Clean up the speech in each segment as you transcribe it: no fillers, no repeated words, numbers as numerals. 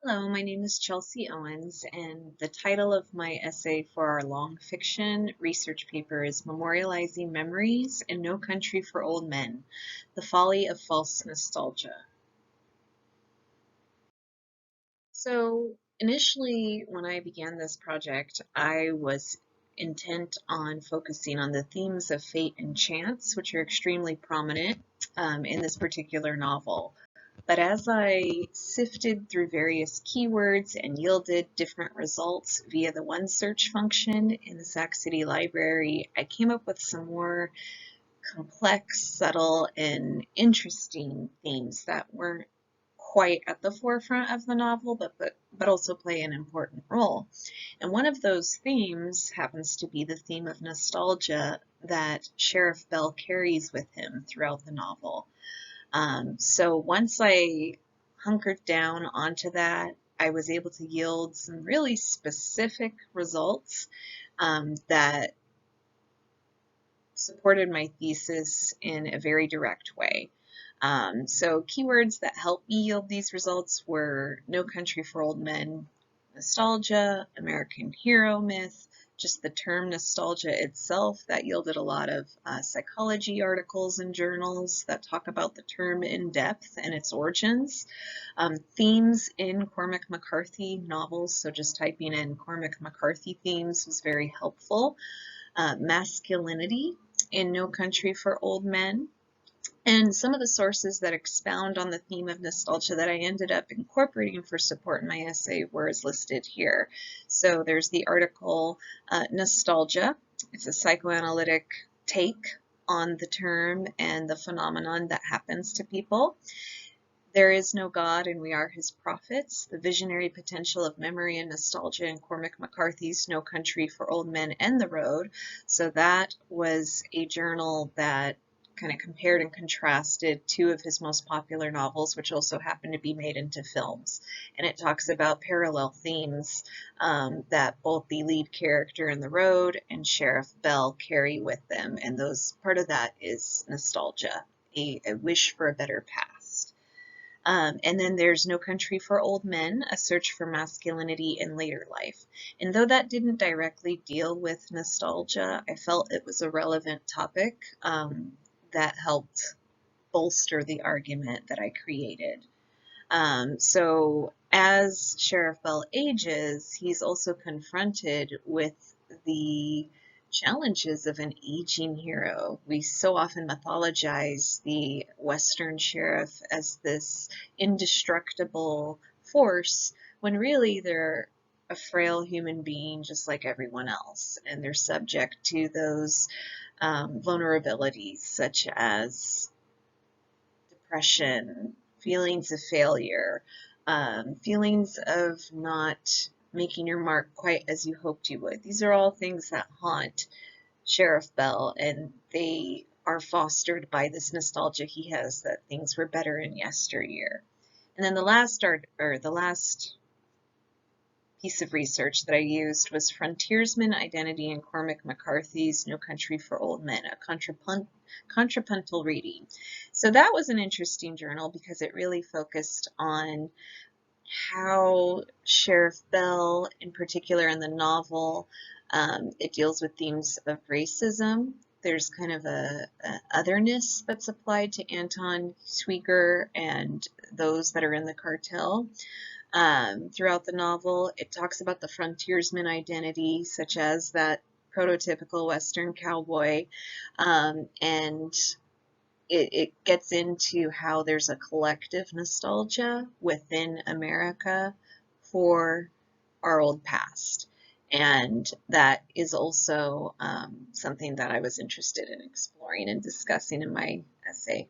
Hello, my name is Chelsea Owens, and the title of my essay for our long fiction research paper is Memorializing Memories in No Country for Old Men, The Folly of False Nostalgia. So initially, when I began this project, I was intent on focusing on the themes of fate and chance, which are extremely prominent in this particular novel. But as I sifted through various keywords and yielded different results via the OneSearch function in the Sac City Library, I came up with some more complex, subtle, and interesting themes that weren't quite at the forefront of the novel, but also play an important role. And one of those themes happens to be the theme of nostalgia that Sheriff Bell carries with him throughout the novel. So once I hunkered down onto that, I was able to yield some really specific results that supported my thesis in a very direct way. So keywords that helped me yield these results were No Country for Old Men, nostalgia, American hero myth, just the term nostalgia itself. That yielded a lot of psychology articles and journals that talk about the term in depth and its origins. Themes in Cormac McCarthy novels, so just typing in Cormac McCarthy themes was very helpful. Masculinity in No Country for Old Men, and some of the sources that expound on the theme of nostalgia that I ended up incorporating for support in my essay were as listed here. So there's the article Nostalgia. It's a psychoanalytic take on the term and the phenomenon that happens to people. There is no God and we are his prophets. The visionary potential of memory and nostalgia in Cormac McCarthy's No Country for Old Men and the Road. So that was a journal that kind of compared and contrasted two of his most popular novels, which also happened to be made into films. And it talks about parallel themes that both the lead character in The Road and Sheriff Bell carry with them. And those part of that is nostalgia, a wish for a better past. And then there's No Country for Old Men, A Search for Masculinity in Later Life. And though that didn't directly deal with nostalgia, I felt it was a relevant topic that helped bolster the argument that I created. So as Sheriff Bell ages, he's also confronted with the challenges of an aging hero. We so often mythologize the Western sheriff as this indestructible force when really they're a frail human being just like everyone else, and they're subject to those vulnerabilities such as depression, feelings of failure, feelings of not making your mark quite as you hoped you would. These are all things that haunt Sheriff Bell, and they are fostered by this nostalgia he has that things were better in yesteryear. And then the last piece of research that I used was Frontiersman Identity in Cormac McCarthy's No Country for Old Men, a contrapuntal reading. So that was an interesting journal because it really focused on how Sheriff Bell, in particular in the novel, it deals with themes of racism. There's kind of a otherness that's applied to Anton Schweiger and those that are in the cartel. Throughout the novel, it talks about the frontiersman identity, such as that prototypical Western cowboy, and it gets into how there's a collective nostalgia within America for our old past. And that is also something that I was interested in exploring and discussing in my essay.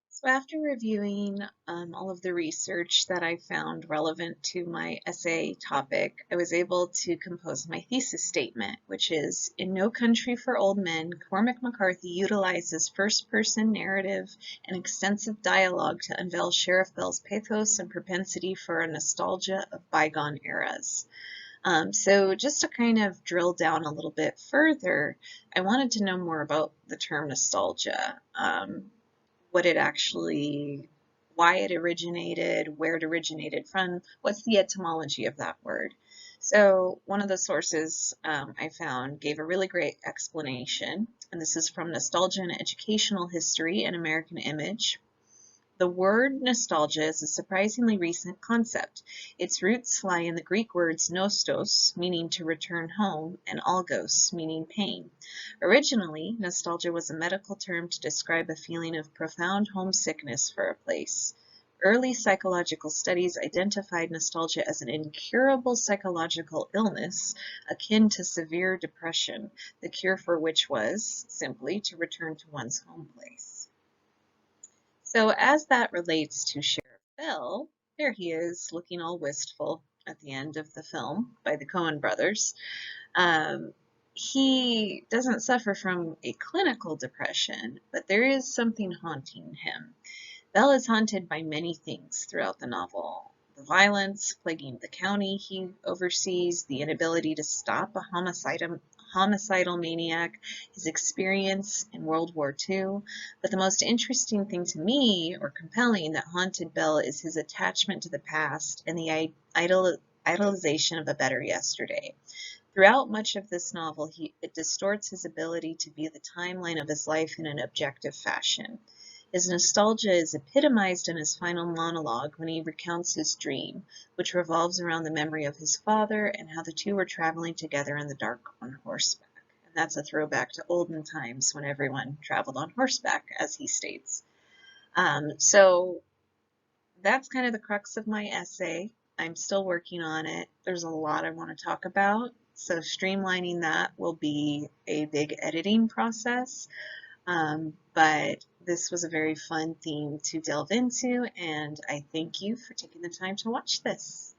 So after reviewing all of the research that I found relevant to my essay topic, I was able to compose my thesis statement, which is, in No Country for Old Men, Cormac McCarthy utilizes first-person narrative and extensive dialogue to unveil Sheriff Bell's pathos and propensity for a nostalgia of bygone eras. So just to kind of drill down a little bit further, I wanted to know more about the term nostalgia. What it actually why it originated, where it originated from, what's the etymology of that word. So one of the sources I found gave a really great explanation, and this is from Nostalgia and Educational History and American Image. The word nostalgia is a surprisingly recent concept. Its roots lie in the Greek words nostos, meaning to return home, and algos, meaning pain. Originally, nostalgia was a medical term to describe a feeling of profound homesickness for a place. Early psychological studies identified nostalgia as an incurable psychological illness akin to severe depression, the cure for which was, simply, to return to one's home place. So as that relates to Sheriff Bell, there he is looking all wistful at the end of the film by the Coen brothers. He doesn't suffer from a clinical depression, but there is something haunting him. Bell is haunted by many things throughout the novel. The violence plaguing the county he oversees, the inability to stop a homicidal maniac, his experience in World War II. But the most interesting thing to me, or compelling, that haunted Bell is his attachment to the past and the idolization of a better yesterday. Throughout much of this novel, it distorts his ability to view the timeline of his life in an objective fashion. His nostalgia is epitomized in his final monologue when he recounts his dream, which revolves around the memory of his father and how the two were traveling together in the dark on horseback. And that's a throwback to olden times when everyone traveled on horseback, as he states. So that's kind of the crux of my essay. I'm still working on it. There's a lot I want to talk about. So streamlining that will be a big editing process. But this was a very fun theme to delve into, and I thank you for taking the time to watch this.